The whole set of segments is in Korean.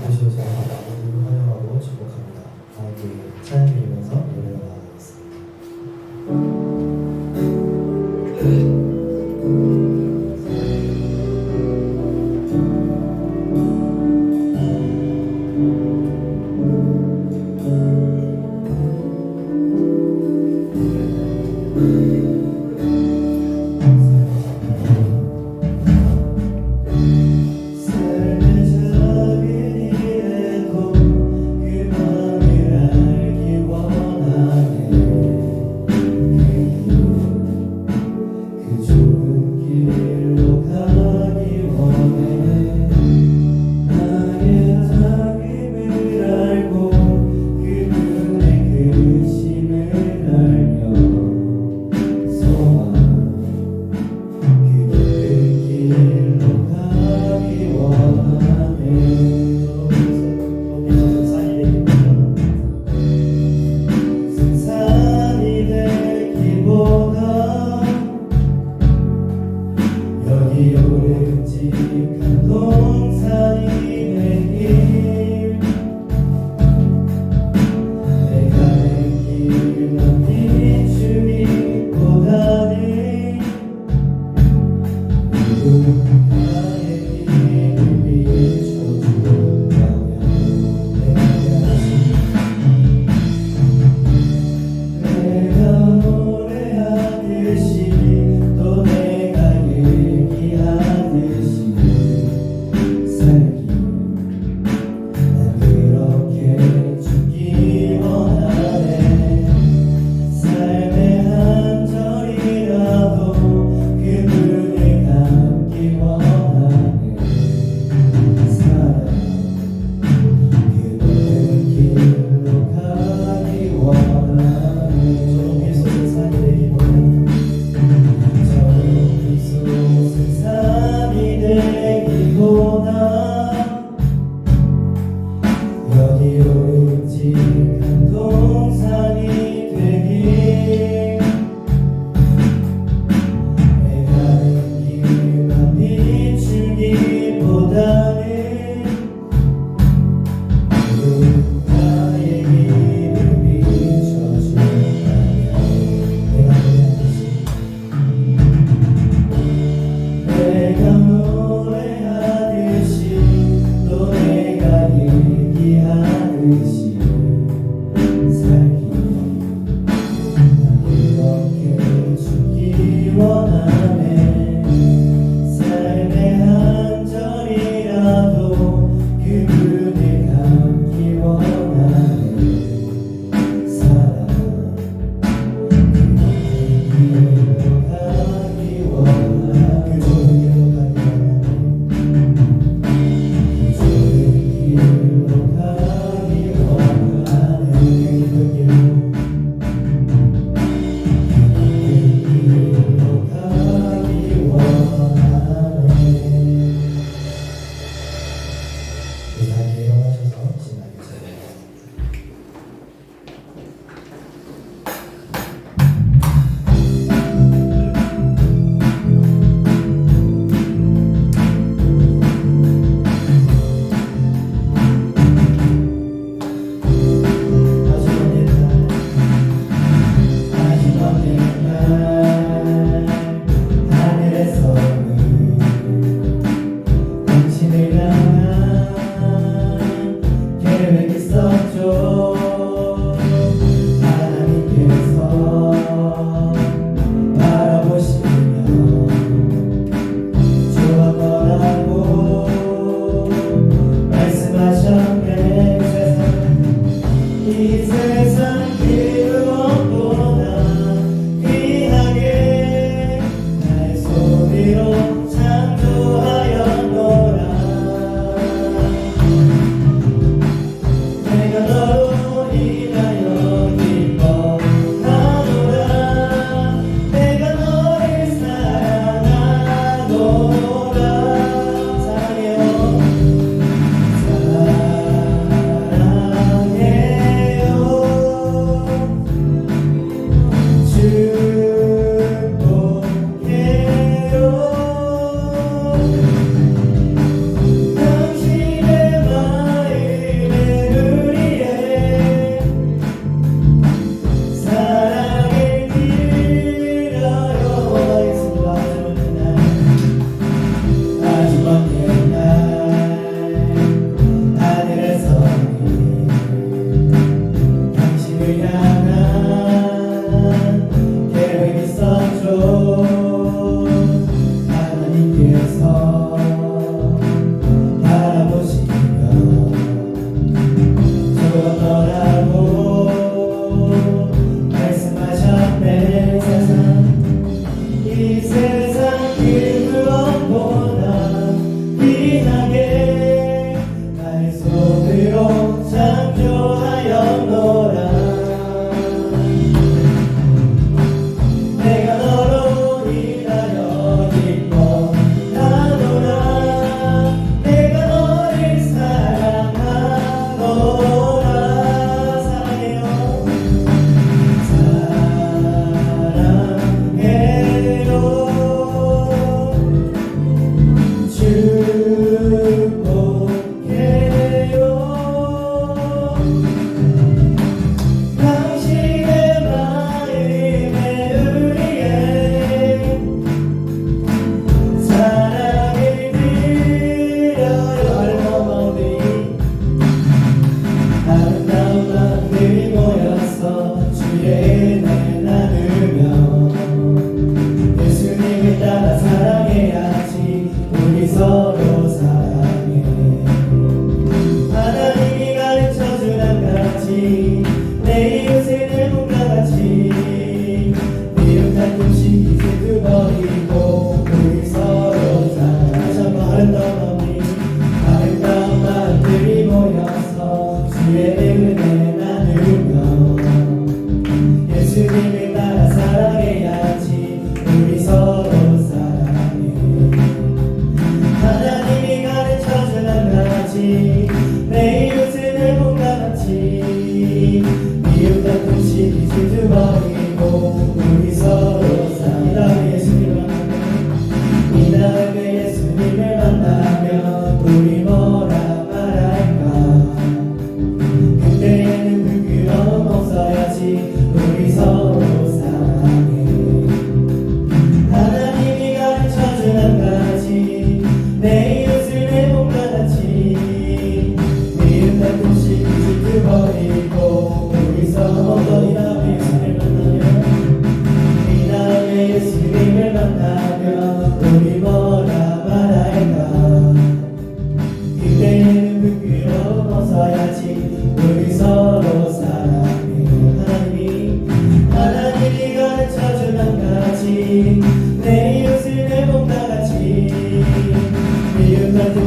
오셔서 너무 환영하고 축복합니다. 함께 찬양 드리면서 노래가 나가겠습니다. 굵직한 동산이 내길 내가 내 길만 비추기보다는 누군가의 길을 비춰준다면 내가 노래하듯이 또 내가 얘기하듯이 살기 난 그렇게 죽기 원하네. 삶의 한 절이라도 그분을 닮기 원하네.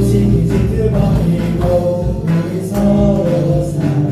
오직 지켜버리고 우리 서로 사랑해.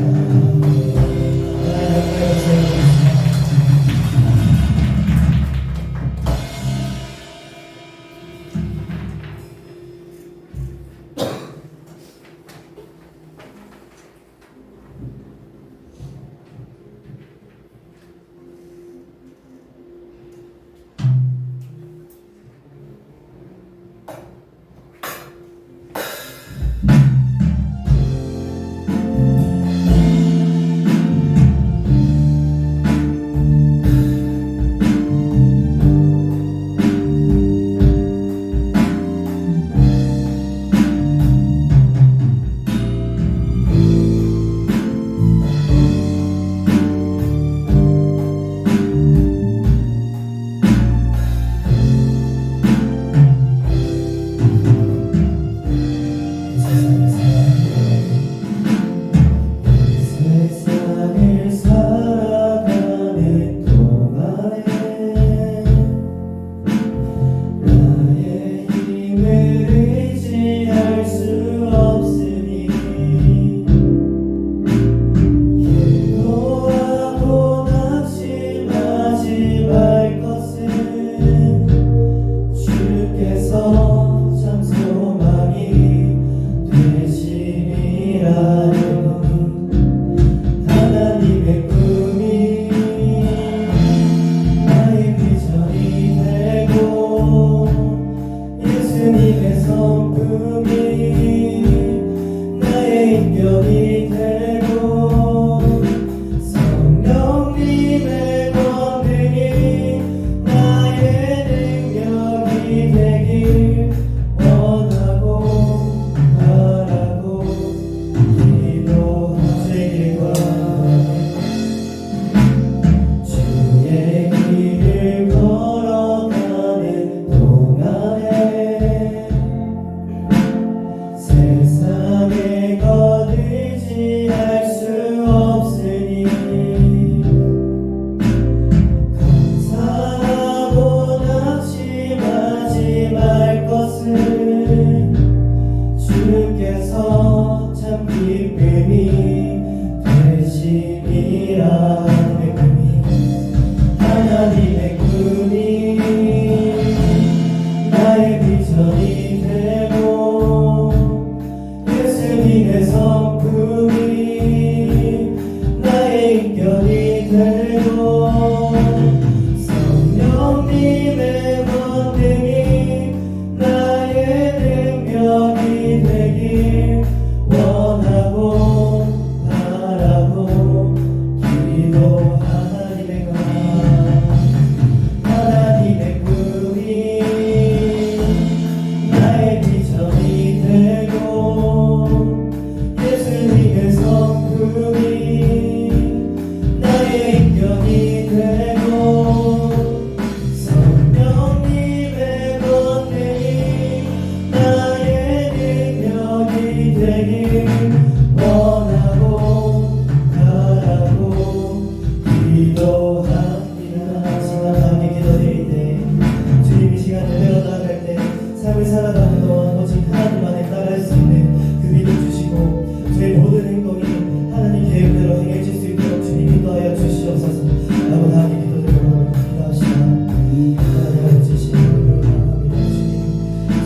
세상을 살아가는 동안에 나의 힘을 의지할 수 없으니 기도하고 낙심하지 말 것은 주께서 참 소망이 되심이라는 하나님의 꿈이 나의 비전이 되고 예수님의 성품이 나의 인격이 되고 성령님의 권능이 나의 능력이 되길 원하고 바라고 기도하시길 바라네. 주의 길을 걸어가는 동안에 세상의 것 의지할 수 없으니 감사하고 낙심하지 말 것은 주께서 참 기쁨이 되심이라. 하나님의 꿈이 나의 비전이 되고 예수님의 성품이 나의 인격이 되고 성령님의 권능이 나의 능력이 되길 원하고 바라고 기도. 하나님의 꿈이 나의 비전이 되고 예수님의 성품이 나의 인격이 되고 성령님의 권능이 나의 능력이 되길 원하고 바라고 기도합니다. 시간 기도드릴 때 주님 이 시간 예배로 나아갈 때 삶을 살아가는 동안 오직 하나님만에 따라할 수 있는 그 믿음 주시고 저의 모든 행동이 하나님 계획대로 행해질 수 있도록 주님 인도하여 주시옵소서. 라고 다 함께 기도드리고 기도합시다. 하나님 아버지 신령을 바랍니다. 주님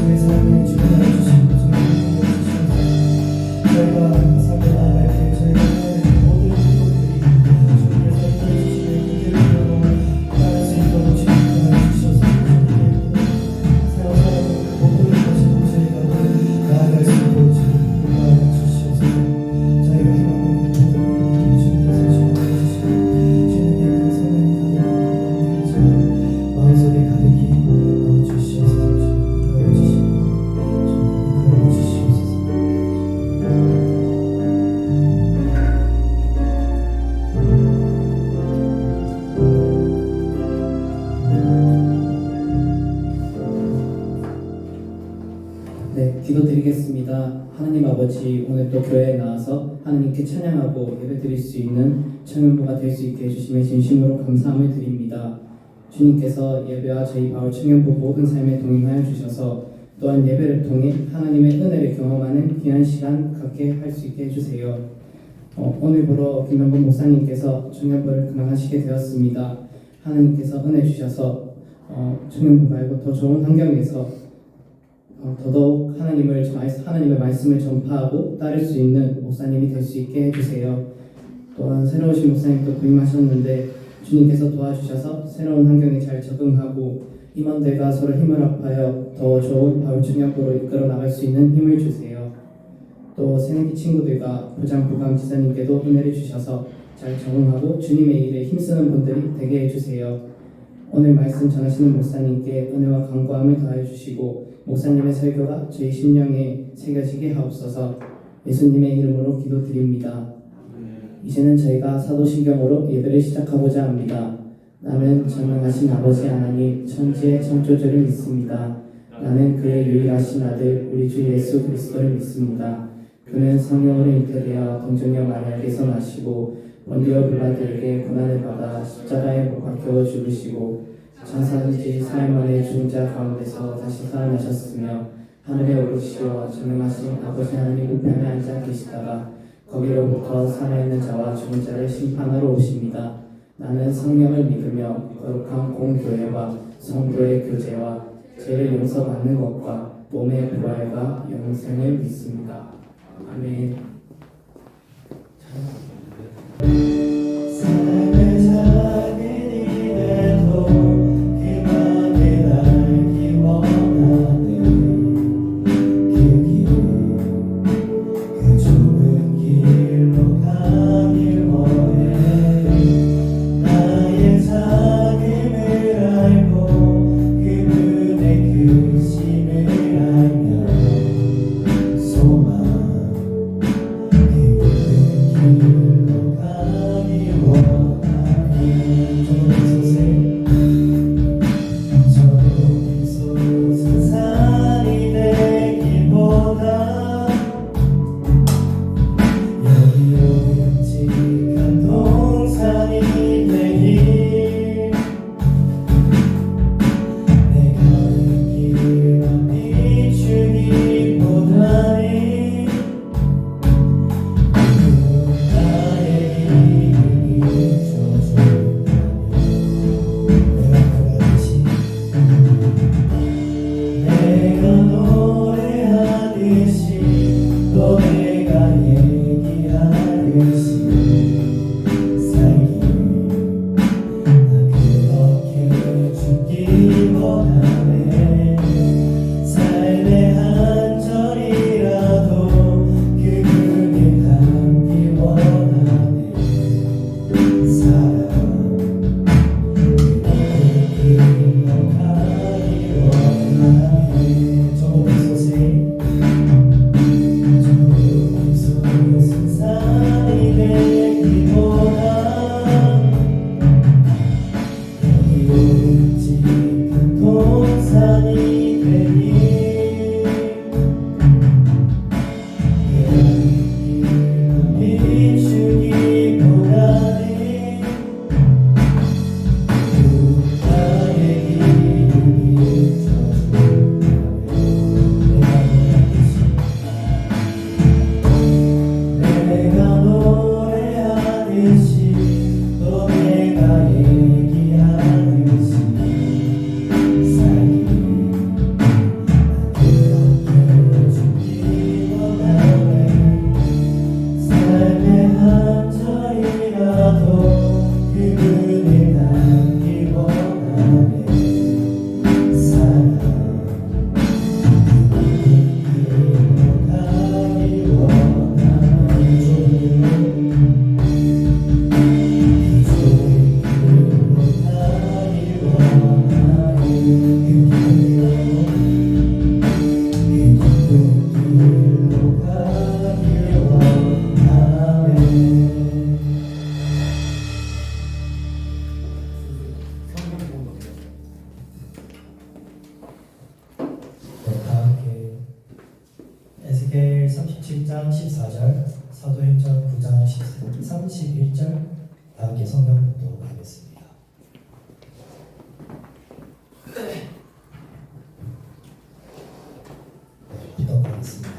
저의 삶을 주관하여 주시고 저의 행동을 주시옵소서. 저희가 삶을 나아갈 때 저희가 해야 되는 모든 행동들이 주님께서 인도해 주시는 그 계획대로 따를 수 있도록 주님 인도하여 주시옵소서. 새로 살아가는 모든 것이 저희가 나아갈 수 있도록 주님 인도하여 주시옵소서. 저희가 행하는 그 모든 일들이 주님께서 주관해 주시고 주님의 그 성령이 가득히 저희 마음속에 가득히 주시옵소서. 주님 인도하여 주시고 주님 인도하여 주시옵소서. 네, 기도드리겠습니다. 하나님 아버지, 오늘 또 교회에 나와서 하나님께 찬양하고 예배드릴 수 있는 청년부가 될 수 있게 해주심에 진심으로 감사함을 드립니다. 주님께서 예배와 저희 바울 청년부 모든 삶에 동행하여 주셔서 또한 예배를 통해 하나님의 은혜를 경험하는 귀한 시간 갖게 할 수 있게 해주세요. 오늘부로 김명근 목사님께서 청년부를 그만하시게 되었습니다. 하나님께서 은혜 주셔서 청년부 말고 더 좋은 환경에서 더더욱 하나님의 말씀을 전파하고 따를 수 있는 목사님이 될 수 있게 해주세요. 또한 새로우신 목사님도 부임하셨는데 주님께서 도와주셔서 새로운 환경에 잘 적응하고 임원들과 서로 힘을 합하여 더 좋은 바울 청년부로 이끌어 나갈 수 있는 힘을 주세요. 또 새내기 친구들과 부장 부감 지사님께도 은혜를 주셔서 잘 적응하고 주님의 일에 힘쓰는 분들이 되게 해주세요. 오늘 말씀 전하시는 목사님께 은혜와 간구함을 더하여 주시고 목사님의 설교가 저희 심령에 새겨지게 하옵소서. 예수님의 이름으로 기도드립니다. 이제는 저희가 사도신경으로 예배를 시작하고자 합니다. 나는 전능하신 아버지 하나님 천지의 창조주를 믿습니다. 나는 그의 유일하신 아들 우리 주 예수 그리스도를 믿습니다. 그는 성령으로 잉태되어 동정녀 마리아에게서 나시고 본디오 빌라도에게 고난을 받아 십자가에 못 박혀 죽으시고 장사되지 사흘 만에 죽은 자 가운데서 다시 살아나셨으며 하늘에 오르시어 전능하신 아버지 하나님 우편에 앉아 계시다가 거기로부터 살아있는 자와 죽은 자를 심판하러 오십니다. 나는 성령을 믿으며 거룩한 공교회와 성도의 교제와 죄를 용서받는 것과 몸의 부활과 영생을 믿습니다. 아멘. 삶의 작은 일에도 희망을 알기 원하는 그 길, 그 좁은 길로 가길 원해. 나의 작음을 알고 그분의 크심을 알며 소망 길로 가기 원하니 저도 솟은 산이 되기보다 여기 묵직한 동산이 되길 내 가는 길만 비추기보다는 나의 이름이 져준다면 내가 노래하듯이 또 내가 얘기하듯이 살길 나 그렇게 죽기 원하네. 삶의 한 절이라도 그분을 닮기 원하네. 사랑 그분을 가기 원하네. 좁은 소식 좁은 솟은 산이 되기보다 여기 묵직한 동산이 되길 내가 비추기보다는 나의 이름이 져준다면 내가 노래하듯이 또 내가 얘기하듯이 살길 그렇게 죽기 원하네. 삶의 한 절이라도 그분을 닮기 원하네. 사랑 그분을 가기 원하네. 좁은 길로 가기 원하네. 깊은 길로 가기 원하네. 다 함께 에스겔 37장 14절, 사도행전 9장 31절 다 함께 성경 봉독하겠습니다. 하겠습니다.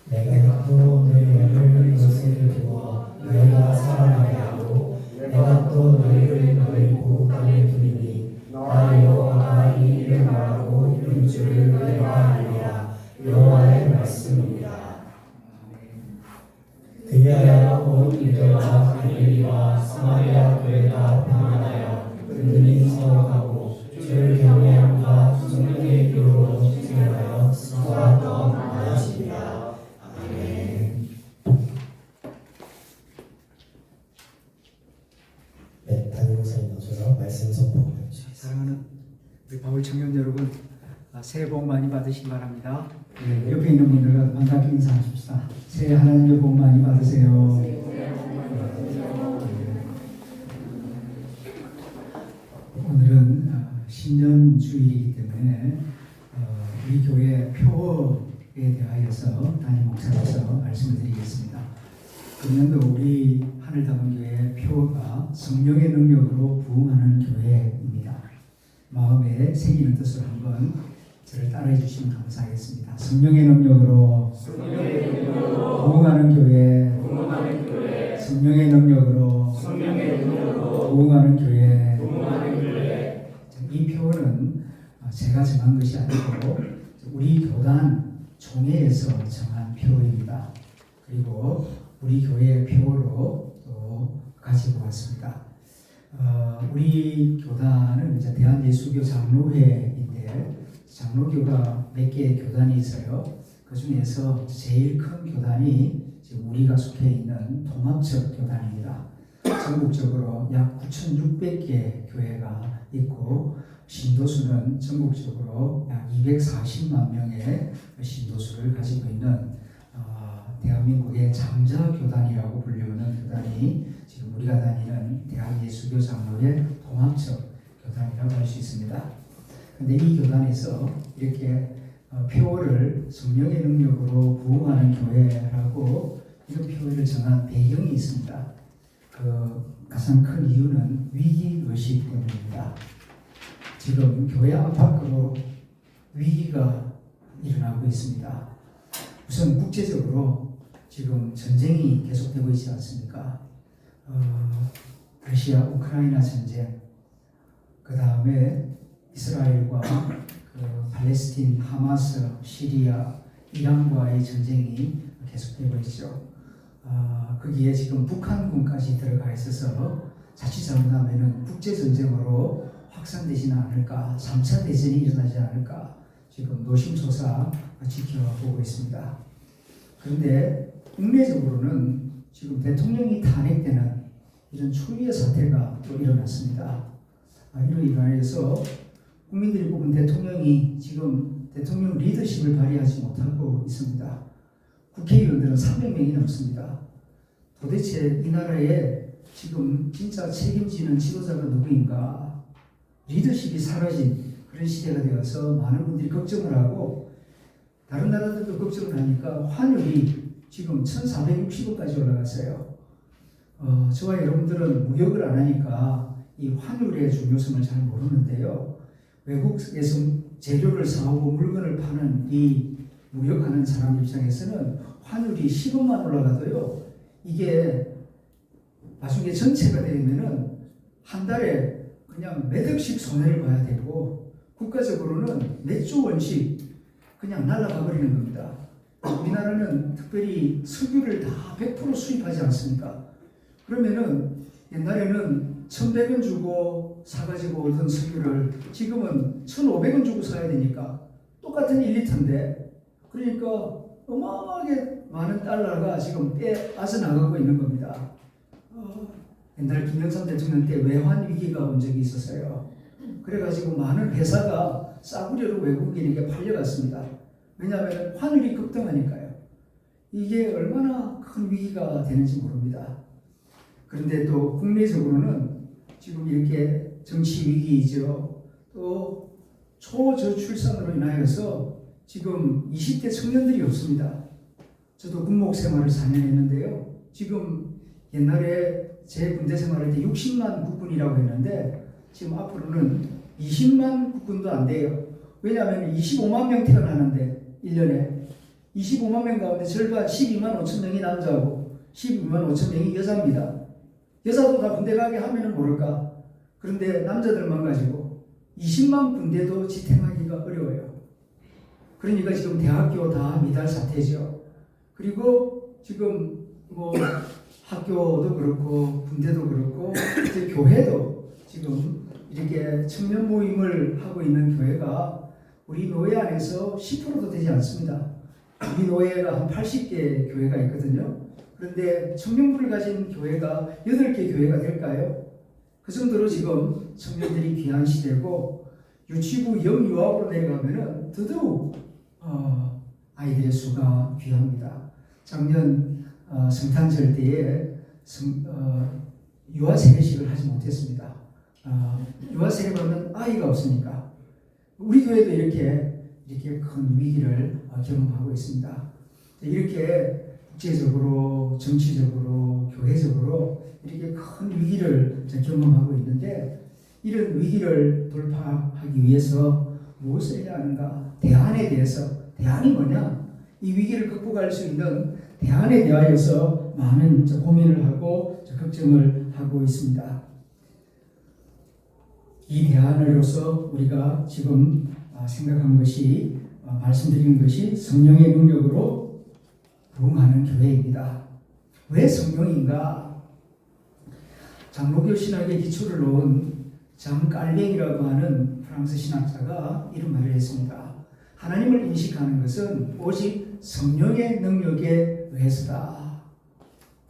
내가 또 너희를 이것을 두어 너희가 살아나게 하고 내가 또 너희를 너희 고국 땅에 두리니 나 여호와가 이 일을 말하고 이룰 줄을 너희가 알리라. 여호와의 말씀입니다. 그리하여 온 유대와 갈릴리와 사마리아 교회가 평안하여 은근히 사역하고 주를 경외함과 성령의 기로로 증언하여 수가 더 많아지리라. 아멘. 네, 담임 목사님 오셔서 말씀 선포해 주시겠습니다. 사랑하는 우리 바울 청년 여러분, 새해 복 많이 받으시기 바랍니다. 네, 옆에 있는 분들과 반갑게 인사하십시다. 새해 하나님의 복 많이 받으세요. 오늘은 신년 주일이기 때문에 우리 교회 표어에 대하여서 담임 목사로서 말씀을 드리겠습니다. 금년도 우리 하늘다방교회 표어가 성령의 능력으로 부흥하는 교회입니다. 마음에 새기는 뜻을 한번 저를 따라해 주시면 감사하겠습니다. 성령의 능력으로 부흥하는 교회, 성령의 능력으로 부흥하는 교회. 이 표어는 제가 정한 것이 아니고 우리 교단 총회에서 정한 표어입니다. 그리고 우리 교회의 표어로 또 가지고 왔습니다. 우리 교단은 이제 대한예수교 장로회인데 장로교가 몇 개의 교단이 있어요. 그 중에서 제일 큰 교단이 지금 우리가 속해 있는 통합적 교단입니다. 전국적으로 약 9,600개 교회가 있고 신도수는 전국적으로 약 240만 명의 신도수를 가지고 있는 대한민국의 장자교단이라고 불리우는 교단이 지금 우리가 다니는 대한예수교 장로의 통합적 교단이라고 할 수 있습니다. 그런데 이 교단에서 이렇게 표어를 성령의 능력으로 부흥하는 교회라고 이런 표어를 정한 배경이 있습니다. 그 가장 큰 이유는 위기의식 때문입니다. 지금 교회 안팎으로 위기가 일어나고 있습니다. 우선 국제적으로 지금 전쟁이 계속되고 있지 않습니까? 러시아 우크라이나 전쟁, 그 다음에 이스라엘과 그 팔레스틴, 하마스, 시리아, 이란과의 전쟁이 계속되고 있죠. 거기에 지금 북한군까지 들어가 있어서 자칫 잘못하면 국제전쟁으로 확산되지는 않을까, 3차 대전이 일어나지 않을까 지금 노심초사 지켜보고 있습니다. 그런데 국내적으로는 지금 대통령이 탄핵되는 이런 초유의 사태가 또 일어났습니다. 이로 인하여서 국민들이 뽑은 대통령이 지금 대통령 리더십을 발휘하지 못하고 있습니다. 국회의원들은 300명이 넘습니다. 도대체 이 나라에 지금 진짜 책임지는 지도자가 누구인가? 리더십이 사라진 그런 시대가 되어서 많은 분들이 걱정을 하고 다른 나라들도 걱정을 하니까 환율이 지금 1,460원까지 올라갔어요. 저와 여러분들은 무역을 안 하니까 이 환율의 중요성을 잘 모르는데요. 외국에서 재료를 사오고 물건을 파는 이 무역하는 사람 입장에서는 환율이 10원만 올라가도요. 이게 나중에 전체가 되면은 한 달에 그냥 몇 억씩 손해를 봐야 되고 국가적으로는 몇 조 원씩 그냥 날아가 버리는 겁니다. 우리나라는 특별히 석유를 다 100% 수입하지 않습니까? 그러면은 옛날에는 1,100원 주고 사가지고 오던 석유를 지금은 1,500원 주고 사야 되니까 똑같은 1리터인데 그러니까 어마어마하게 많은 달러가 지금 빠져나가고 있는 겁니다. 옛날 김영삼 대통령 때 외환 위기가 온 적이 있었어요. 그래가지고 많은 회사가 싸구려로 외국인에게 팔려갔습니다. 왜냐하면 환율이 급등하니까요. 이게 얼마나 큰 위기가 되는지 모릅니다. 그런데 또 국내적으로는 지금 이렇게 정치 위기이죠. 또 초저출산으로 인하여서 지금 20대 청년들이 없습니다. 저도 군목 생활을 4년 했는데요. 지금 옛날에 제 군대 생활할 때 60만 국군이라고 했는데 지금 앞으로는 20만 국군도 안 돼요. 왜냐하면 25만 명 태어나는데 1년에 25만 명 가운데 절반 12만 5천 명이 남자고 12만 5천 명이 여자입니다. 여자도 다 군대 가게 하면은 모를까? 그런데 남자들만 가지고 20만 군대도 지탱하기가 어려워요. 그러니까 지금 대학교 다 미달 사태죠. 그리고 지금 뭐 학교도 그렇고 군대도 그렇고 이제 교회도 지금 이렇게 청년 모임을 하고 있는 교회가 우리 노예 안에서 10%도 되지 않습니다. 우리 노예가 한 80개 교회가 있거든요. 그런데 청년부를 가진 교회가 8개 교회가 될까요? 그 정도로 지금 청년들이 귀한 시대고 유치부 영유아부로 내려가면은 더더욱 아이들의 수가 귀합니다. 작년 성탄절 때에 유아 세례식을 하지 못했습니다. 유아 세례받는 아이가 없으니까 우리 교회도 이렇게 큰 위기를 경험하고 있습니다. 이렇게 국제적으로, 정치적으로, 교회적으로 이렇게 큰 위기를 경험하고 있는데 이런 위기를 돌파하기 위해서 무엇을 해야 하는가? 대안에 대해서, 대안이 뭐냐? 이 위기를 극복할 수 있는 대안에 대하여서 많은 고민을 하고 걱정을 하고 있습니다. 이 대안으로서 우리가 지금 생각한 것이, 말씀드린 것이 성령의 능력으로 부흥하는 교회입니다. 왜 성령인가? 장로교 신학의 기초를 놓은 장 깔뱅이라고 하는 프랑스 신학자가 이런 말을 했습니다. 하나님을 인식하는 것은 오직 성령의 능력에 의해서다.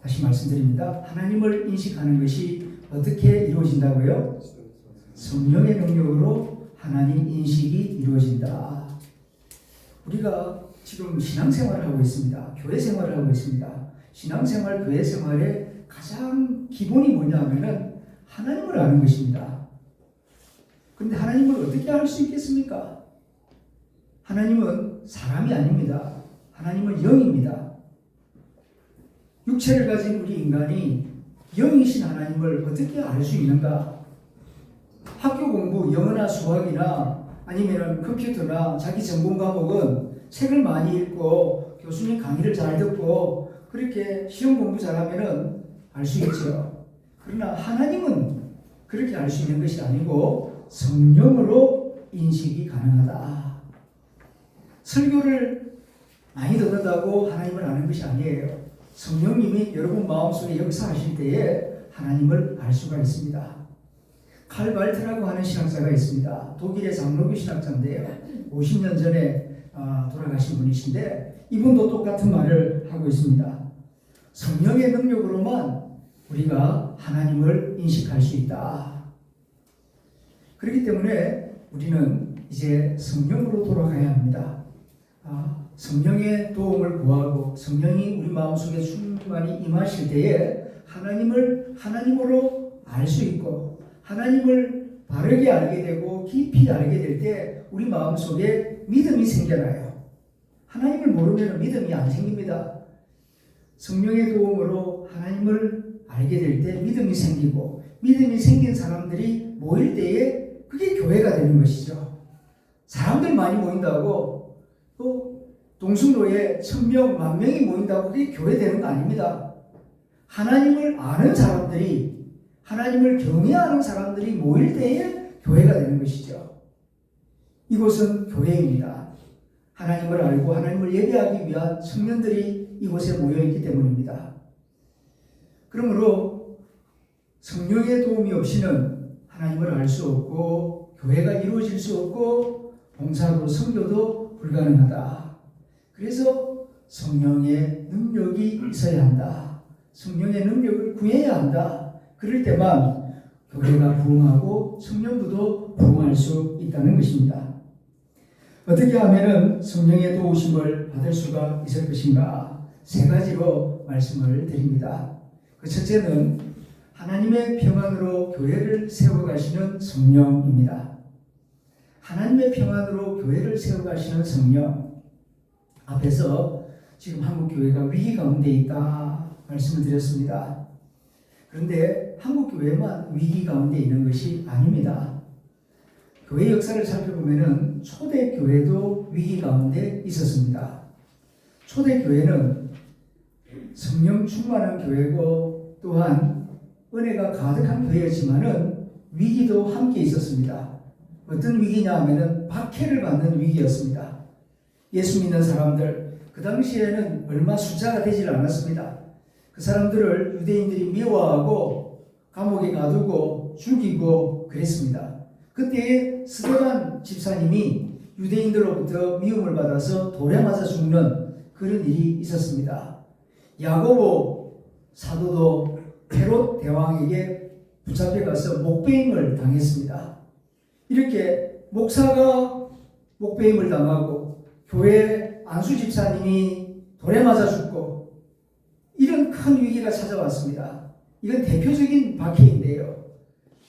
다시 말씀드립니다. 하나님을 인식하는 것이 어떻게 이루어진다고요? 성령의 능력으로 하나님 인식이 이루어진다. 우리가 지금 신앙생활을 하고 있습니다. 교회 생활을 하고 있습니다. 신앙생활, 교회 생활의 가장 기본이 뭐냐 하면은 하나님을 아는 것입니다. 그런데 하나님을 어떻게 알 수 있겠습니까? 하나님은 사람이 아닙니다. 하나님은 영입니다. 육체를 가진 우리 인간이 영이신 하나님을 어떻게 알 수 있는가? 학교 공부, 영어나 수학이나 아니면 컴퓨터나 자기 전공 과목은 책을 많이 읽고 교수님 강의를 잘 듣고 그렇게 시험 공부 잘하면은 알 수 있죠. 그러나 하나님은 그렇게 알 수 있는 것이 아니고 성령으로 인식이 가능하다. 설교를 많이 듣는다고 하나님을 아는 것이 아니에요. 성령님이 여러분 마음속에 역사하실 때에 하나님을 알 수가 있습니다. 칼 발트라고 하는 신학자가 있습니다. 독일의 장로교 신학자인데요. 50년 전에 돌아가신 분이신데 이분도 똑같은 말을 하고 있습니다. 성령의 능력으로만 우리가 하나님을 인식할 수 있다. 그렇기 때문에 우리는 이제 성령으로 돌아가야 합니다. 성령의 도움을 구하고 성령이 우리 마음속에 충만히 임하실 때에 하나님을 하나님으로 알 수 있고 하나님을 바르게 알게 되고 깊이 알게 될 때 우리 마음속에 믿음이 생겨나요. 하나님을 모르면 믿음이 안 생깁니다. 성령의 도움으로 하나님을 알게 될 때 믿음이 생기고 믿음이 생긴 사람들이 모일 때에 그게 교회가 되는 것이죠. 사람들 많이 모인다고 또 동숭로에 1000명, 10,000명이 모인다고 그게 교회 되는 거 아닙니다. 하나님을 아는 사람들이, 하나님을 경외하는 사람들이 모일 때에 교회가 되는 것이죠. 이곳은 교회입니다. 하나님을 알고 하나님을 예배하기 위한 청년들이 이곳에 모여있기 때문입니다. 그러므로 성령의 도움이 없이는 하나님을 알 수 없고 교회가 이루어질 수 없고 봉사도 선교도 불가능하다. 그래서 성령의 능력이 있어야 한다. 성령의 능력을 구해야 한다. 그럴 때만 교회가 부흥하고 청년부도 부흥할 수 있다는 것입니다. 어떻게 하면 성령의 도우심을 받을 수가 있을 것인가? 3가지로 말씀을 드립니다. 그 첫째는 하나님의 평안으로 교회를 세워가시는 성령입니다. 하나님의 평안으로 교회를 세워가시는 성령. 앞에서 지금 한국교회가 위기 가운데 있다 말씀을 드렸습니다. 그런데 한국교회만 위기 가운데 있는 것이 아닙니다. 교회 역사를 살펴보면 초대교회도 위기 가운데 있었습니다. 초대교회는 성령 충만한 교회고 또한 은혜가 가득한 교회였지만은 위기도 함께 있었습니다. 어떤 위기냐 하면은 박해를 받는 위기였습니다. 예수 믿는 사람들, 그 당시에는 얼마 숫자가 되질 않았습니다. 그 사람들을 유대인들이 미워하고 감옥에 가두고 죽이고 그랬습니다. 그때 스데반 집사님이 유대인들로부터 미움을 받아서 돌에 맞아 죽는 그런 일이 있었습니다. 야고보 사도도 헤롯 대왕에게 붙잡혀가서 목배임을 당했습니다. 이렇게 목사가 목배임을 당하고 교회 안수 집사님이 돌에 맞아 죽고 이런 큰 위기가 찾아왔습니다. 이건 대표적인 박해인데요.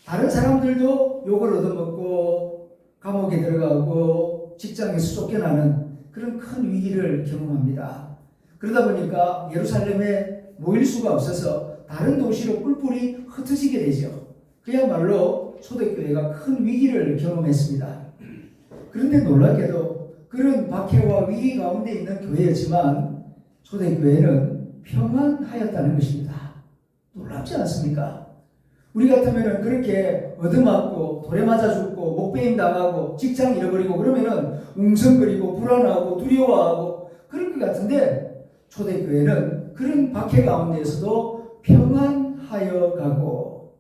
다른 사람들도 욕을 얻어먹고 감옥에 들어가고 직장에서 쫓겨나는 그런 큰 위기를 경험합니다. 그러다 보니까 예루살렘에 모일 수가 없어서 다른 도시로 뿔뿔이 흩어지게 되죠. 그야말로 초대교회가 큰 위기를 경험했습니다. 그런데 놀랍게도 그런 박해와 위기 가운데 있는 교회였지만 초대교회는 평안하였다는 것입니다. 놀랍지 않습니까? 우리 같으면 그렇게 얻어맞고 돌에 맞아 죽고 목배임 당하고 직장 잃어버리고 그러면은 웅성거리고 불안하고 두려워하고 그럴 것 같은데 초대교회는 그런 박해 가운데에서도 평안하여 가고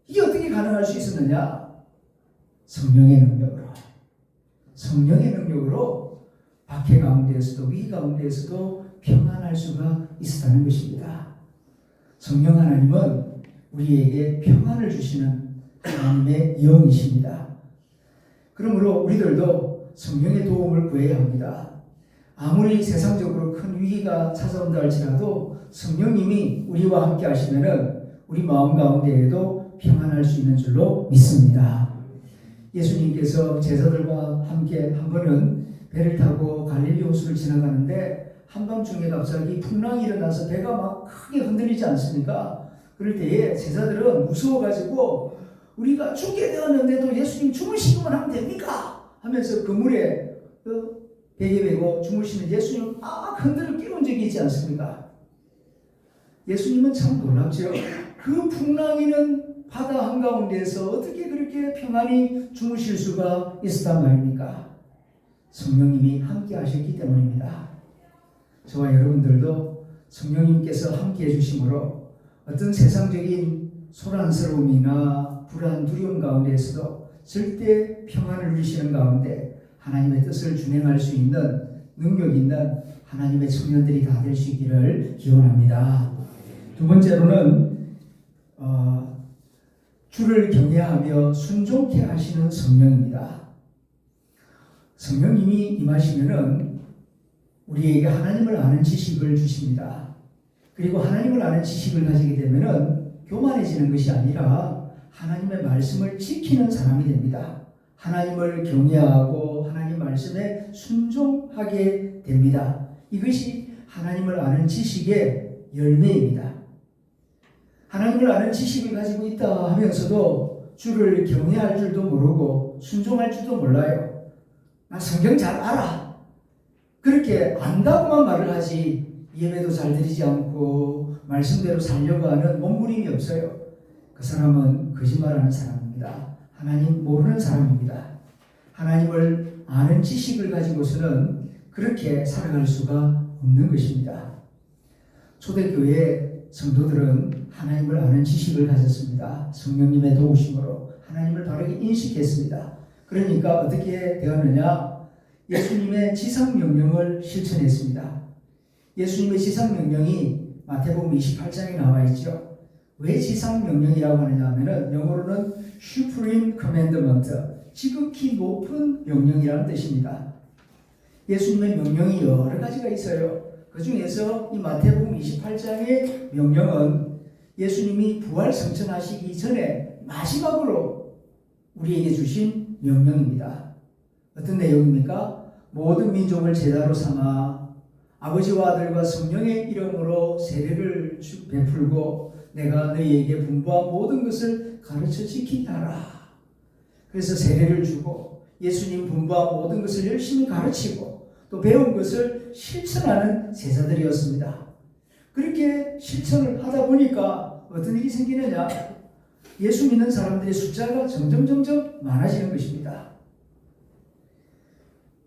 이게 어떻게 가능할 수 있었느냐? 성령의 능력으로 박해 가운데에서도 위기 가운데에서도 평안할 수가 있었다는 것입니다. 성령 하나님은 우리에게 평안을 주시는 하나님의 영이십니다. 그러므로 우리들도 성령의 도움을 구해야 합니다. 아무리 세상적으로 큰 위기가 찾아온다 할지라도 성령님이 우리와 함께 하시면은 우리 마음 가운데에도 평안할 수 있는 줄로 믿습니다. 예수님께서 제자들과 함께 한 번은 배를 타고 갈릴리 호수를 지나가는데 한밤중에 갑자기 풍랑이 일어나서 배가 막 크게 흔들리지 않습니까? 그럴 때에 제자들은 무서워가지고 우리가 죽게 되었는데도 예수님 주무시기만 하면 됩니까? 하면서 그물에 베개 베고 주무시는 예수님을 막 흔들어 끼운 적이 있지 않습니까? 예수님은 참 놀랍죠. 그 풍랑이는 바다 한가운데에서 어떻게 그렇게 평안히 주무실 수가 있었단 말입니까? 성령님이 함께 하셨기 때문입니다. 저와 여러분들도 성령님께서 함께 해주심으로 어떤 세상적인 소란스러움이나 불안, 두려움 가운데에서도 절대 평안을 누리시는 가운데 하나님의 뜻을 준행할 수 있는 능력 있는 하나님의 청년들이 다 될 수 있기를 기원합니다. 두 번째로는 주를 경외하며 순종케 하시는 성령입니다. 성령님이 임하시면은 우리에게 하나님을 아는 지식을 주십니다. 그리고 하나님을 아는 지식을 가지게 되면은 교만해지는 것이 아니라 하나님의 말씀을 지키는 사람이 됩니다. 하나님을 경외하고 하나님 말씀에 순종하게 됩니다. 이것이 하나님을 아는 지식의 열매입니다. 하나님을 아는 지식을 가지고 있다 하면서도 주를 경외할 줄도 모르고 순종할 줄도 몰라요. 나 성경 잘 알아. 그렇게 안다고만 말을 하지 예배도 잘 드리지 않고 말씀대로 살려고 하는 몸부림이 없어요. 그 사람은 거짓말하는 사람입니다. 하나님 모르는 사람입니다. 하나님을 아는 지식을 가지고서는 그렇게 살아갈 수가 없는 것입니다. 초대교회 성도들은 하나님을 아는 지식을 가졌습니다. 성령님의 도우심으로 하나님을 바르게 인식했습니다. 그러니까 어떻게 되었느냐? 예수님의 지상명령을 실천했습니다. 예수님의 지상명령이 마태복음 28장에 나와 있죠. 왜 지상명령이라고 하느냐 하면은 영어로는 Supreme Commandment, 지극히 높은 명령이라는 뜻입니다. 예수님의 명령이 여러 가지가 있어요. 그 중에서 이 마태복음 28장의 명령은 예수님이 부활승천하시기 전에 마지막으로 우리에게 주신 명령입니다. 어떤 내용입니까? 모든 민족을 제자로 삼아 아버지와 아들과 성령의 이름으로 세례를 베풀고 내가 너희에게 분부한 모든 것을 가르쳐 지키게 하라. 그래서 세례를 주고 예수님 분부한 모든 것을 열심히 가르치고 또 배운 것을 실천하는 제자들이었습니다. 그렇게 실천을 하다 보니까 어떤 일이 생기느냐? 예수 믿는 사람들의 숫자가 점점 많아지는 것입니다.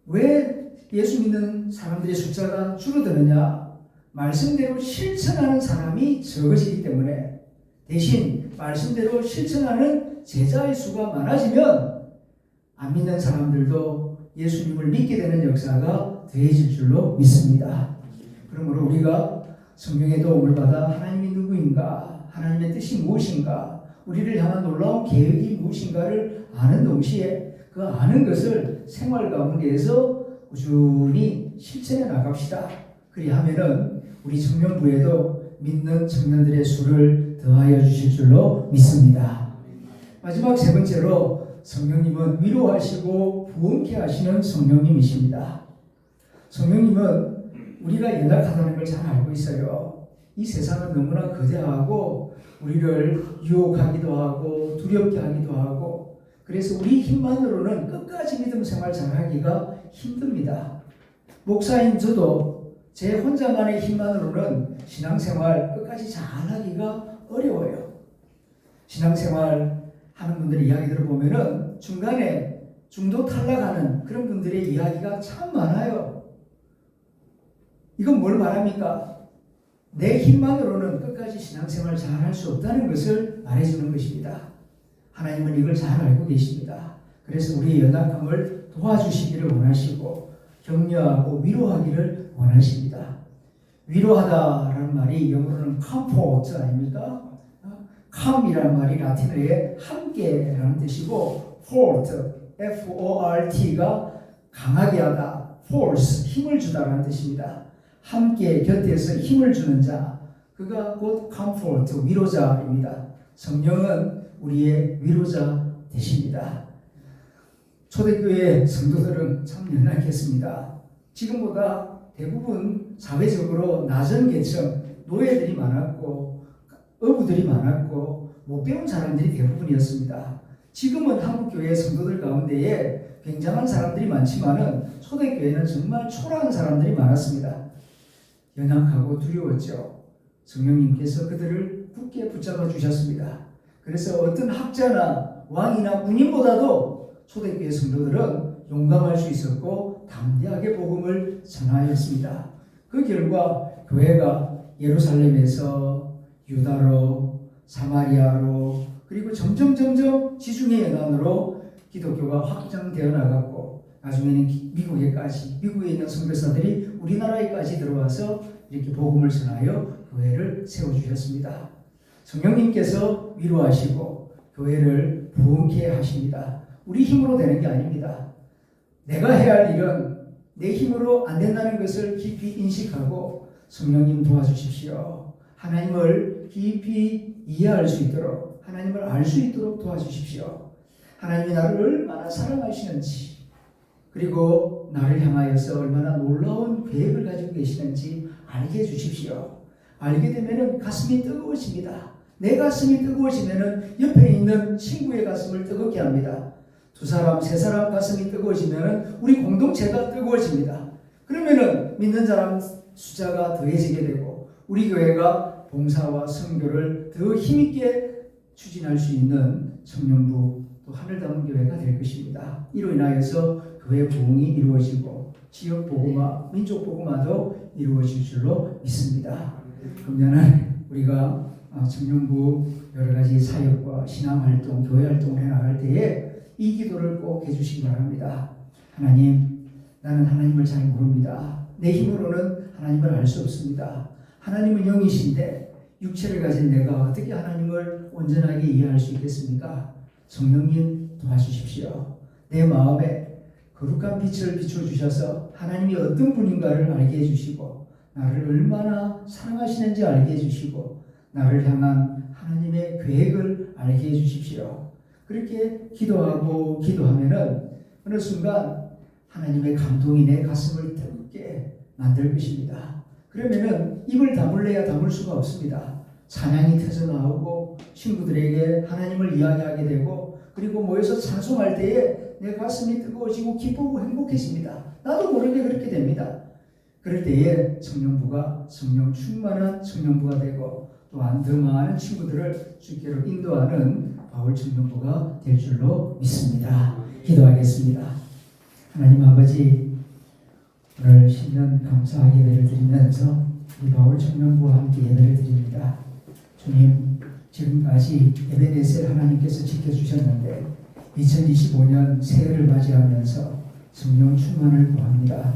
왜 예수 믿는 사람들의 숫자가 줄어드느냐? 말씀대로 실천하는 사람이 적어지기 때문에, 대신 말씀대로 실천하는 제자의 수가 많아지면 안 믿는 사람들도 예수님을 믿게 되는 역사가 더해질 줄로 믿습니다. 그러므로 우리가 성령의 도움을 받아 하나님이 누구인가, 하나님의 뜻이 무엇인가, 우리를 향한 놀라운 계획이 무엇인가를 아는 동시에 그 아는 것을 생활 가운데에서 꾸준히 실천해 나갑시다. 그리하면은 우리 청년부에도 믿는 청년들의 수를 더하여 주실 줄로 믿습니다. 마지막 세 번째로 성령님은 위로하시고 부흥케 하시는 성령님이십니다. 성령님은 우리가 연약하다는 걸 잘 알고 있어요. 이 세상은 너무나 거대하고 우리를 유혹하기도 하고 두렵게 하기도 하고, 그래서 우리 힘만으로는 끝까지 믿음 생활 잘하기가 힘듭니다. 목사인 저도 제 혼자만의 힘만으로는 신앙생활 끝까지 잘하기가 어려워요. 신앙생활 하는 분들의 이야기 들어보면은 중간에 중도 탈락하는 그런 분들의 이야기가 참 많아요. 이건 뭘 말합니까? 내 힘만으로는 끝까지 신앙생활 잘 할 수 없다는 것을 말해주는 것입니다. 하나님은 이걸 잘 알고 계십니다. 그래서 우리의 연약함을 도와주시기를 원하시고 격려하고 위로하기를 원하십니다. 위로하다라는 말이 영어로는 comfort 아닙니까? calm이라는 말이 라틴어에 함께라는 뜻이고 fort, F-O-R-T가 강하게 하다, force, 힘을 주다라는 뜻입니다. 함께 곁에서 힘을 주는 자, 그가 곧 comfort, 위로자입니다. 성령은 우리의 위로자 되십니다. 초대교회 성도들은 참 연약했습니다. 지금보다 대부분 사회적으로 낮은 계층, 노예들이 많았고 어부들이 많았고 못 배운 사람들이 대부분이었습니다. 지금은 한국교회 성도들 가운데에 굉장한 사람들이 많지만은 초대교회는 정말 초라한 사람들이 많았습니다. 연약하고 두려웠죠. 성령님께서 그들을 굳게 붙잡아 주셨습니다. 그래서 어떤 학자나 왕이나 군인보다도 초대교회 성도들은 용감할 수 있었고 담대하게 복음을 전하였습니다. 그 결과 교회가 예루살렘에서 유다로, 사마리아로, 그리고 점점 지중해 연안으로 기독교가 확장되어 나갔고, 나중에는 미국에까지, 미국에 있는 선교사들이 우리나라에까지 들어와서 이렇게 복음을 전하여 교회를 세워주셨습니다. 성령님께서 위로하시고 교회를 부흥케 하십니다. 우리 힘으로 되는 게 아닙니다. 내가 해야 할 일은 내 힘으로 안 된다는 것을 깊이 인식하고 성령님 도와주십시오. 하나님을 깊이 이해할 수 있도록, 하나님을 알 수 있도록 도와주십시오. 하나님이 나를 얼마나 사랑하시는지, 그리고 나를 향하여서 얼마나 놀라운 계획을 가지고 계시는지 알게 해주십시오. 알게 되면 가슴이 뜨거워집니다. 내 가슴이 뜨거워지면 옆에 있는 친구의 가슴을 뜨겁게 합니다. 두 사람, 세 사람 가슴이 뜨거워지면 우리 공동체가 뜨거워집니다. 그러면은 믿는 사람 숫자가 더해지게 되고 우리 교회가 봉사와 선교를 더 힘있게 추진할 수 있는 청년부, 또 하늘 닿은 교회가 될 것입니다. 이로 인하여서 교회 부흥이 이루어지고 지역 복음화, 민족 복음화도 이루어질 줄로 믿습니다. 금년은 우리가 청년부 여러 가지 사역과 신앙활동, 교회활동을 해나갈 때에 이 기도를 꼭 해주시기 바랍니다. 하나님, 나는 하나님을 잘 모릅니다. 내 힘으로는 하나님을 알 수 없습니다. 하나님은 영이신데 육체를 가진 내가 어떻게 하나님을 온전하게 이해할 수 있겠습니까? 성령님 도와주십시오. 내 마음에 거룩한 빛을 비춰주셔서 하나님이 어떤 분인가를 알게 해주시고 나를 얼마나 사랑하시는지 알게 해주시고 나를 향한 하나님의 계획을 알게 해주십시오. 그렇게 기도하고 기도하면은 어느 순간 하나님의 감동이 내 가슴을 뜨겁게 만들 것입니다. 그러면은 입을 다물래야 다물 수가 없습니다. 찬양이 터져 나오고 친구들에게 하나님을 이야기하게 되고, 그리고 모여서 찬송할 때에 내 가슴이 뜨거워지고 기쁘고 행복해집니다. 나도 모르게 그렇게 됩니다. 그럴 때에 청년부가 성령 충만한 청년부가 되고 또한 더 많은 친구들을 주께로 인도하는 바울 청년부가 될 줄로 믿습니다. 기도하겠습니다. 하나님 아버지, 오늘 신년 감사 예배를 드리면서 우리 바울 청년부와 함께 예배를 드립니다. 주님, 지금까지 에베네셀 하나님께서 지켜주셨는데 2025년 새해를 맞이하면서 성령 충만을 구합니다.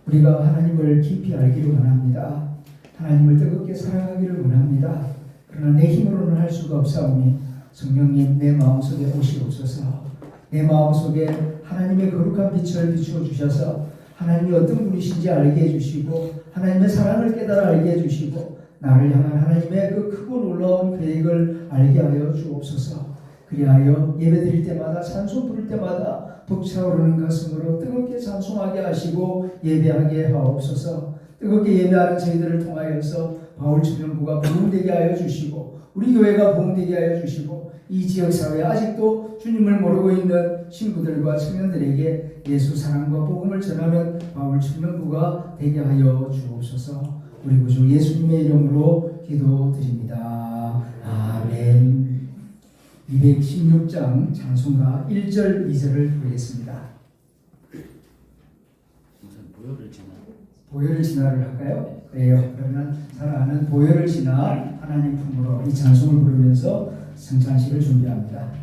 우리가 하나님을 깊이 알기를 원합니다. 하나님을 뜨겁게 사랑하기를 원합니다. 그러나 내 힘으로는 할 수가 없사오니 성령님 내 마음속에 오시옵소서. 내 마음속에 하나님의 거룩한 빛을 비추어 주셔서 하나님이 어떤 분이신지 알게 해주시고 하나님의 사랑을 깨달아 알게 해주시고 나를 향한 하나님의 그 크고 놀라운 계획을 알게 하여 주옵소서. 그리하여 예배드릴 때마다 찬송 부를 때마다 벅차오르는 가슴으로 뜨겁게 찬송하게 하시고 예배하게 하옵소서. 뜨겁게 예배하는 저희들을 통하여서 바울 청년부가 부흥되게 하여 주시고 우리 교회가 부흥되게 하여 주시고 이 지역사회에 아직도 주님을 모르고 있는 친구들과 청년들에게 예수 사랑과 복음을 전하는 바울 청년부가 되게 하여 주옵소서. 우리 구주 예수님의 이름으로 기도드립니다. 아멘. 216장 찬송가 1절 2절을 보겠습니다. 보혈을 지나를 할까요? 그래요. 그러면 사랑하는 보혈을 지나 하나님 품으로 이 찬송을 부르면서 성찬식을 준비합니다.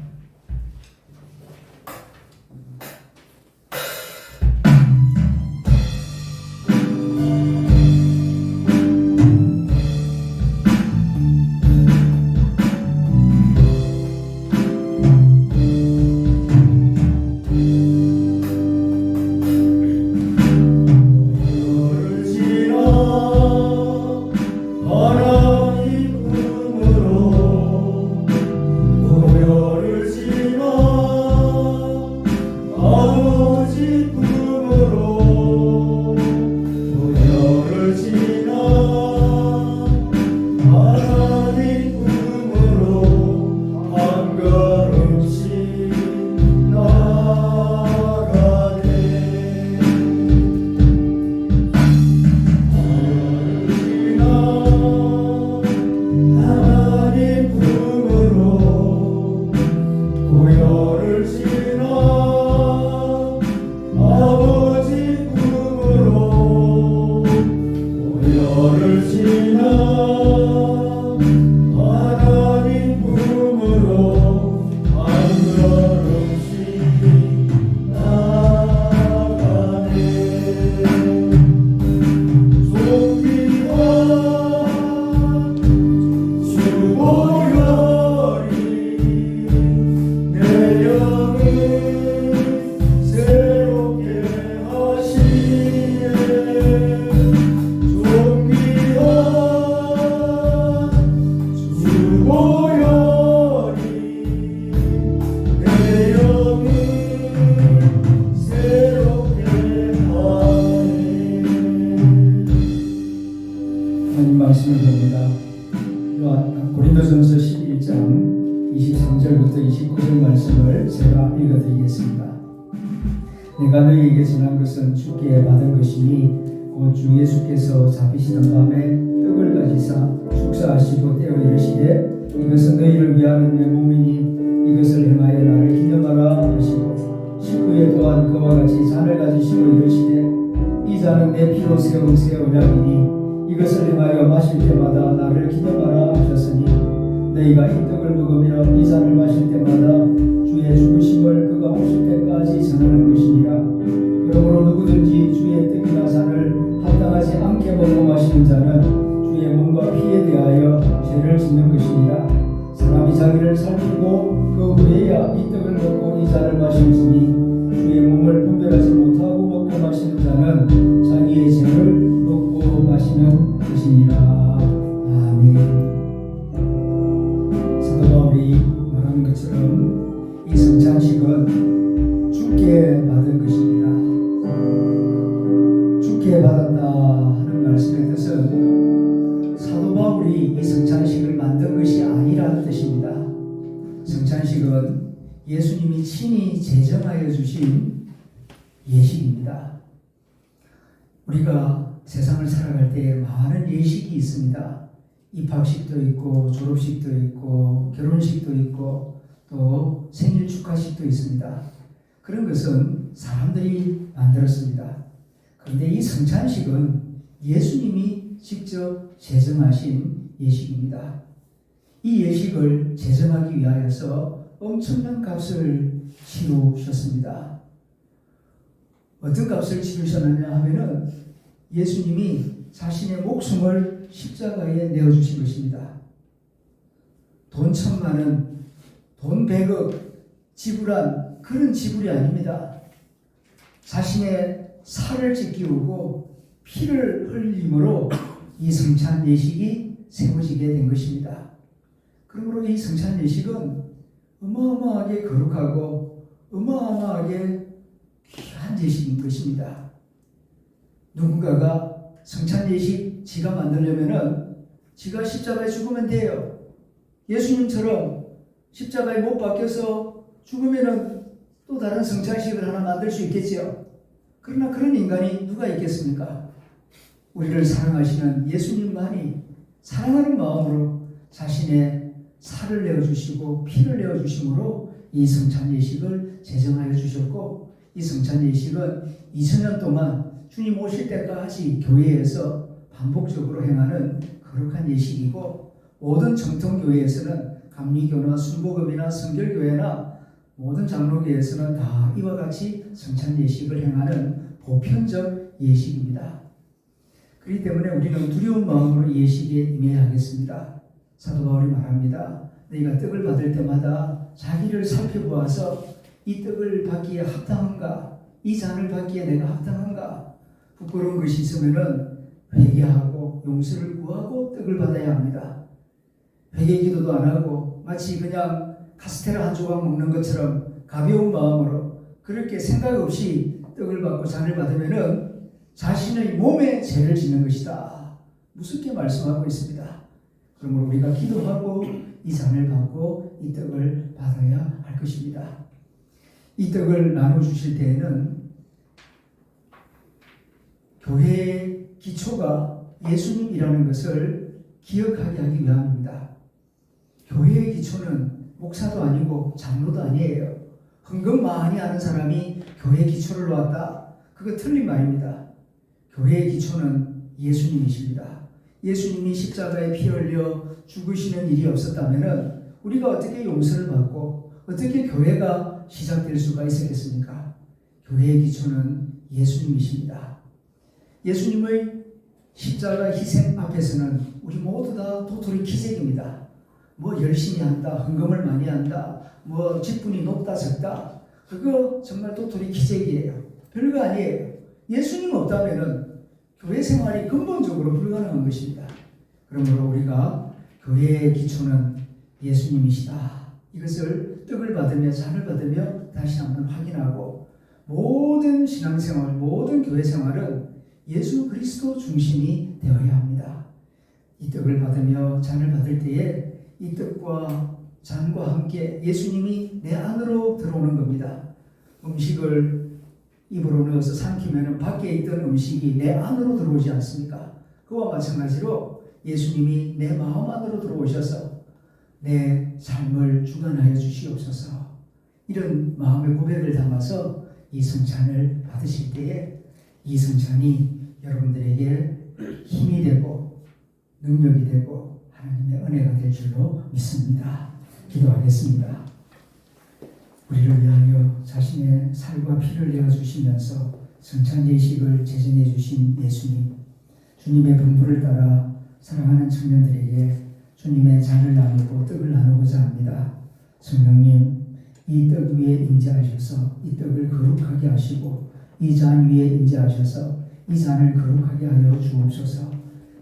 말씀을 봅니다. 고린도전서 11장 23절부터 29절 말씀을 제가 읽어드리겠습니다. 내가 너희에게 전한 것은 주께 받은 것이니 곧 주 예수께서 잡히시던 밤에 떡을 가지사 축사하시고 떼어 이르시되 이것은 너희를 위하는 내 몸이니 이것을 행하여 나를 기념하라 하시고 19에 또한 그와 같이 잔을 가지시고 이르시되 이 잔은 내 피로 세운 새 언약이니 이것을 행하여 마실 때마다 나를 기념하라 하셨으니 너희가 이 떡을 먹으며 이 잔을 마실 때마다 주의 죽으심을 그가 오실 때까지 전하는 것이니라. 그러므로 누구든지 주의 떡이나 잔을 합당하지 않게 먹고 마시는 자는 주의 몸과 피에 대하여 죄를 짓는 것이니라. 사람이 자기를 살피고 그 후에야 이 떡을 먹고 이 잔을 마실지니 주의 몸을 분별하지 못하고 먹고 마시는 자는 자기의 죄를 먹고 마시는 것이니라. 아멘. 사도 바울이 말하는 것처럼 이 성찬식은 주께 받은 것입니다. 주께 받았다 하는 말씀의 뜻은 사도 바울이 이 성찬식을 만든 것이 아니라는 뜻입니다. 성찬식은 예수님이 친히 제정하여 주신 예식입니다. 우리가 세상을 살아갈 때 많은 예식이 있습니다. 입학식도 있고 졸업식도 있고 결혼식도 있고 또 생일 축하식도 있습니다. 그런 것은 사람들이 만들었습니다. 그런데 이 성찬식은 예수님이 직접 제정하신 예식입니다. 이 예식을 제정하기 위하여서 엄청난 값을 치르셨습니다. 어떤 값을 치르셨느냐 하면은 예수님이 자신의 목숨을 십자가에 내어주신 것입니다. 돈 1,000만 원, 돈 100억 지불한 그런 지불이 아닙니다. 자신의 살을 찢기우고 피를 흘림으로 이 성찬 예식이 세워지게 된 것입니다. 그러므로 이 성찬 예식은 어마어마하게 거룩하고 어마어마하게 귀한 예식인 것입니다. 누군가가 성찬 예식 지가 만들려면은 지가 십자가에 죽으면 돼요. 예수님처럼 십자가에 못 박혀서 죽으면은 또 다른 성찬식을 하나 만들 수 있겠지요. 그러나 그런 인간이 누가 있겠습니까? 우리를 사랑하시는 예수님만이 사랑하는 마음으로 자신의 살을 내어주시고 피를 내어주심으로 이 성찬 예식을 제정하여 주셨고, 이 성찬 예식은 2000년 동안 주님 오실 때까지 교회에서 반복적으로 행하는 거룩한 예식이고, 모든 정통교회에서는 감리교나 순복음이나 성결교회나 모든 장로교회에서는 다 이와 같이 성찬 예식을 행하는 보편적 예식입니다. 그렇기 때문에 우리는 두려운 마음으로 예식에 임해야 하겠습니다. 사도 바울이 말합니다. 너희가 떡을 받을 때마다 자기를 살펴보아서 이 떡을 받기에 합당한가? 이 잔을 받기에 내가 합당한가? 부끄러운 것이 있으면은 회개하고 용서를 구하고 떡을 받아야 합니다. 회개 기도도 안 하고 마치 그냥 카스테라 한 조각 먹는 것처럼 가벼운 마음으로 그렇게 생각 없이 떡을 받고 잔을 받으면은 자신의 몸에 죄를 짓는 것이다. 무섭게 말씀하고 있습니다. 그러므로 우리가 기도하고 이 잔을 받고 이 떡을 받아야 할 것입니다. 이 떡을 나눠주실 때에는 교회의 기초가 예수님이라는 것을 기억하게 하기 위함입니다. 교회의 기초는 목사도 아니고 장로도 아니에요. 헌금 많이 하는 사람이 교회의 기초를 놓았다. 그거 틀린 말입니다. 교회의 기초는 예수님이십니다. 예수님이 십자가에 피 흘려 죽으시는 일이 없었다면 우리가 어떻게 용서를 받고 어떻게 교회가 시작될 수가 있었겠습니까? 교회의 기초는 예수님이십니다. 예수님의 십자가 희생 앞에서는 우리 모두 다 도토리 키재기입니다. 뭐 열심히 한다, 헌금을 많이 한다, 뭐 직분이 높다 적다, 그거 정말 도토리 키재기예요. 별거 아니에요. 예수님 없다면은 교회 생활이 근본적으로 불가능한 것입니다. 그러므로 우리가 교회의 기초는 예수님이시다. 이것을 떡을 받으며 잔을 받으며 다시 한번 확인하고, 모든 신앙생활, 모든 교회 생활은 예수 그리스도 중심이 되어야 합니다. 이 떡을 받으며 잔을 받을 때에 이 떡과 잔과 함께 예수님이 내 안으로 들어오는 겁니다. 음식을 입으로 넣어서 삼키면 밖에 있던 음식이 내 안으로 들어오지 않습니까? 그와 마찬가지로 예수님이 내 마음 안으로 들어오셔서 내 삶을 주관하여 주시옵소서. 이런 마음의 고백을 담아서 이 성찬을 받으실 때에 이 성찬이 여러분들에게 힘이 되고 능력이 되고 하나님의 은혜가 될 줄로 믿습니다. 기도하겠습니다. 우리를 위하여 자신의 살과 피를 내어주시면서 성찬 예식을 제정해 주신 예수님, 주님의 분부를 따라 사랑하는 청년들에게 주님의 잔을 나누고 떡을 나누고자 합니다. 성령님, 이 떡 위에 임재하셔서 이 떡을 거룩하게 하시고 이 잔 위에 임재하셔서 이 잔을 거룩하게 하여 주옵소서.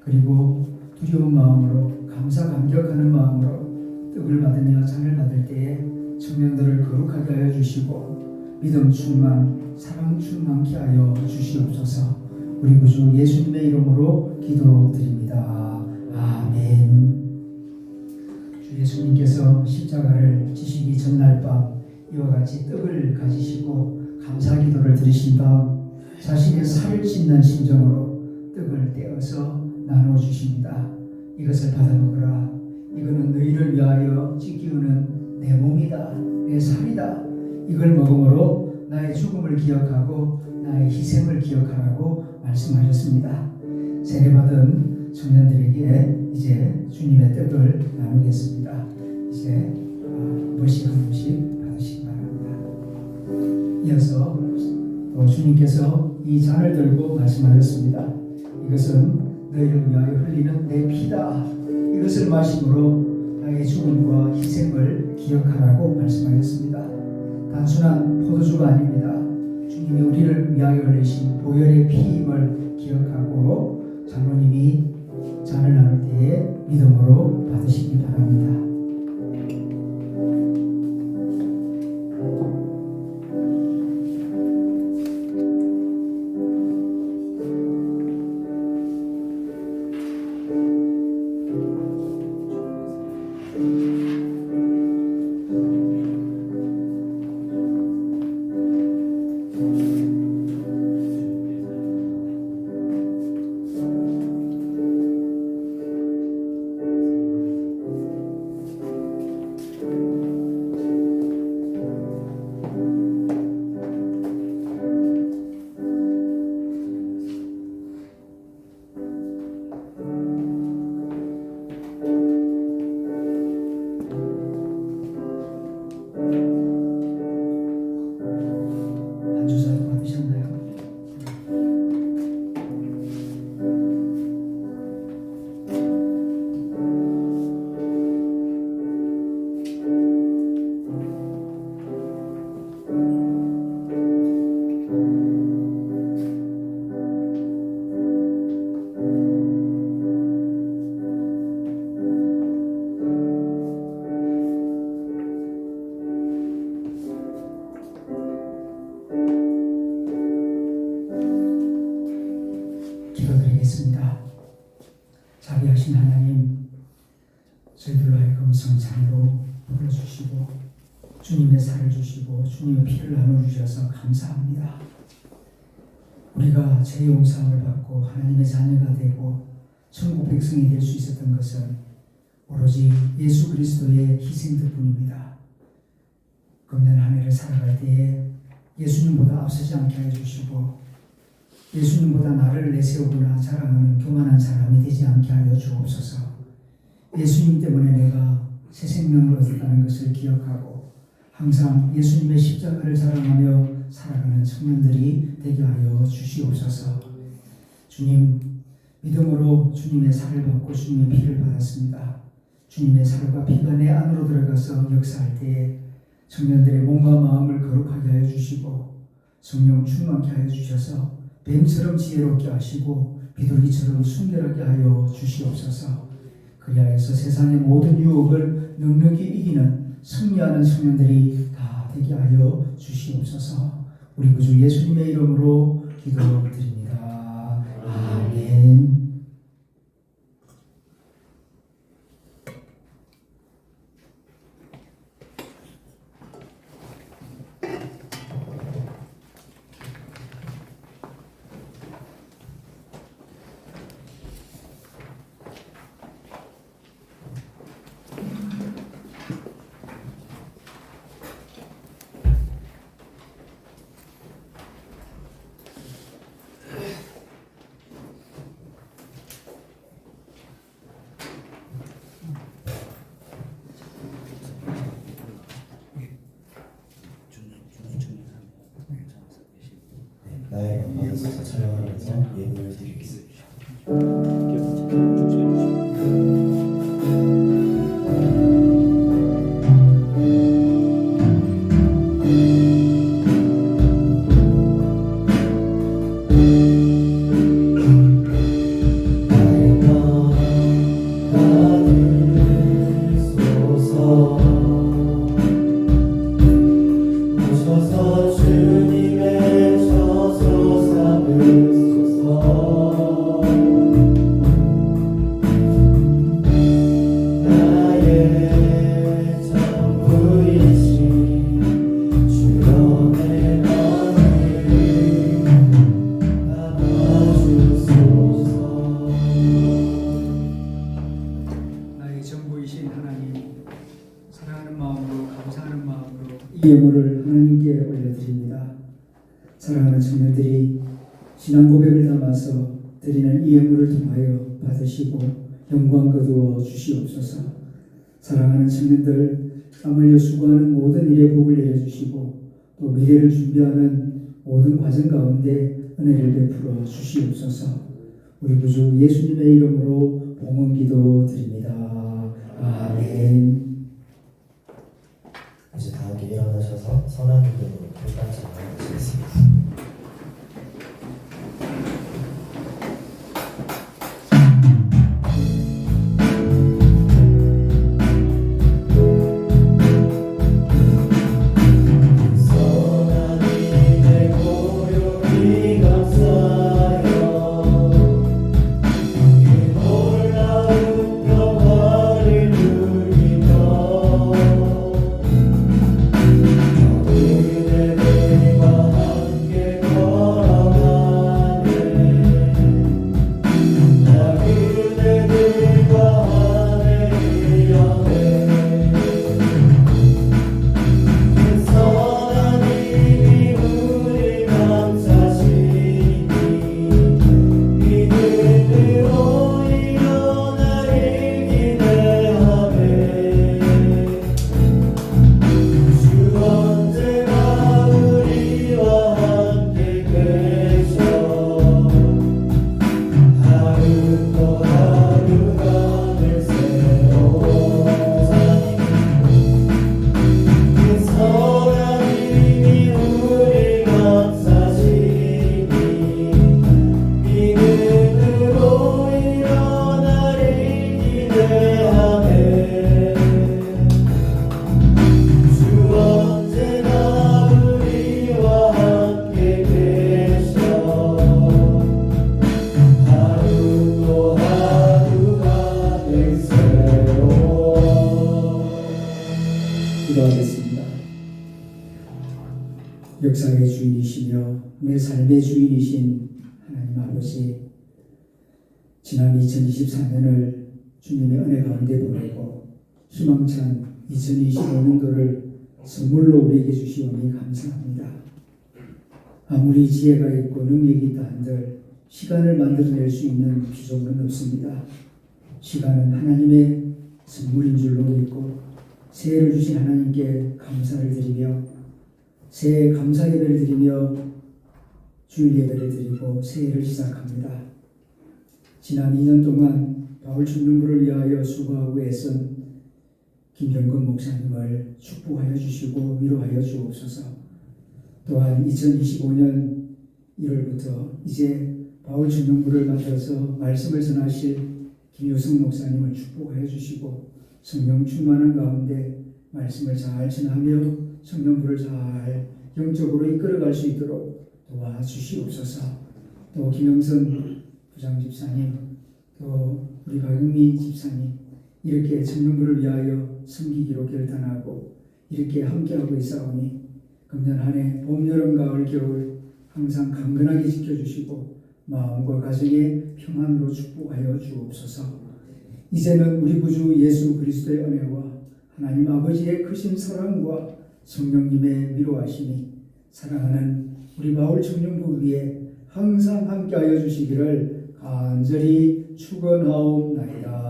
그리고 두려운 마음으로 감사 감격하는 마음으로 떡을 받으며 잔을 받을 때에 청년들을 거룩하게 하여 주시고 믿음 충만, 사랑 충만케 하여 주시옵소서. 우리 구주 예수님의 이름으로 기도드립니다. 아멘. 주 예수님께서 십자가를 지시기 전날 밤 이와 같이 떡을 가지시고 감사 기도를 드리신 다음 자신의 살을 찢는 심정으로 떡을 떼어서 나누어 주십니다. 이것을 받아 먹으라. 이거는 너희를 위하여 찢기우는 내 몸이다. 내 살이다. 이걸 먹음으로 나의 죽음을 기억하고 나의 희생을 기억하라고 말씀하셨습니다. 세례받은 청년들에게 이제 주님의 떡을 나누겠습니다. 이제 한 번씩 한 번씩 받으시기 바랍니다. 이어서 또 주님께서 이 잔을 들고 말씀하셨습니다. 이것은 너희를 위하여 흘리는 내 피다. 이것을 마심으로 나의 죽음과 희생을 기억하라고 말씀하셨습니다. 단순한 포도주가 아닙니다. 주님이 우리를 위하여 흘리신 보혈의 피임을 기억하고 장로님이 잔을 나눌 때에 믿음으로 받으시기 바랍니다. 안주사도 받으셨나요? 기도드리겠습니다. 자비하신 하나님, 저희들로 하여금 성찬으로 불러주시고 주님의 살을 주시고 주님의 피를 나눠주셔서 감사합니다. 우리가 죄 용서함을 받고 하나님의 자녀가 되고 천국 백성이 될 수 있었던 것은 오로지 예수 그리스도의 희생 덕분입니다. 금년 한 해를 살아갈 때에 예수님보다 앞서지 않게 해주시고 예수님보다 나를 내세우거나 자랑하는 교만한 사람이 되지 않게 하여 주옵소서. 예수님 때문에 내가 새 생명을 얻었다는 것을 기억하고 항상 예수님의 십자가를 자랑하며 살아가는 청년들이 되게 하여 주시옵소서. 주님, 믿음으로 주님의 살을 받고 주님의 피를 받았습니다. 주님의 살과 피가 내 안으로 들어가서 역사할 때에 청년들의 몸과 마음을 거룩하게 하여 주시고 성령 충만케 하여 주셔서 뱀처럼 지혜롭게 하시고 비둘기처럼 순결하게 하여 주시옵소서. 그리하여서 세상의 모든 유혹을 넉넉히 이기는 승리하는 청년들이 다 되게 하여 주시옵소서. 우리 구주 예수님의 이름으로 기도드립니다. 아멘. 나의 영광에서 촬영하면서 예물을 드리겠습니다. 주님의 저소 삼으소서. 예물을 하나님께 올려드립니다. 사랑하는 청년들이 신앙 고백을 담아서 드리는 이 예물을 통하여 받으시고 영광 거두어 주시옵소서. 사랑하는 청년들, 땀 흘려 수고하는 모든 일에 복을 내려주시고 또 미래를 준비하는 모든 과정 가운데 은혜를 베풀어 주시옵소서. 우리 구주 예수님의 이름으로 봉헌 기도 드립니다. 아멘. 이제 다 함께 일어나셔서 선한 기도로 불단지 나누시겠습니다. 기도하겠습니다. 역사의 주인이시며 내 삶의 주인이신 하나님 아버지, 지난 2024년을 주님의 은혜 가운데 보내고 희망찬 2025년도를 선물로 우리에게 주시오니 감사합니다. 아무리 지혜가 있고 능력이 있다 한들 시간을 만들어낼 수 있는 비전은 없습니다. 시간은 하나님의 선물인 줄로 믿고 새해를 주신 하나님께 감사를 드리며 새해 감사 예배를 드리며 주일 예배를 드리고 새해를 시작합니다. 지난 2년 동안 바울 청년부를 위하여 수고하고 애쓴 김경건 목사님을 축복하여 주시고 위로하여 주옵소서. 또한 2025년 1월부터 이제 바울 청년부를 맡아서 말씀을 전하실 김효승 목사님을 축복하여 주시고 성령 충만한 가운데 말씀을 잘 전하며 청년부를 잘 영적으로 이끌어갈 수 있도록 도와주시옵소서. 또 김영선 부장집사님, 또 우리 박영미 집사님, 이렇게 청년부를 위하여 섬기기로 결단하고 이렇게 함께하고 있사오니 금년 한 해 봄, 여름, 가을, 겨울 항상 강건하게 지켜주시고 마음과 가정의 평안으로 축복하여 주옵소서. 이제는 우리 구주 예수 그리스도의 은혜와 하나님 아버지의 크신 사랑과 성령님의 위로하심이 사랑하는 우리 바울 청년부 위에 항상 함께하여 주시기를 간절히 축원하옵나이다.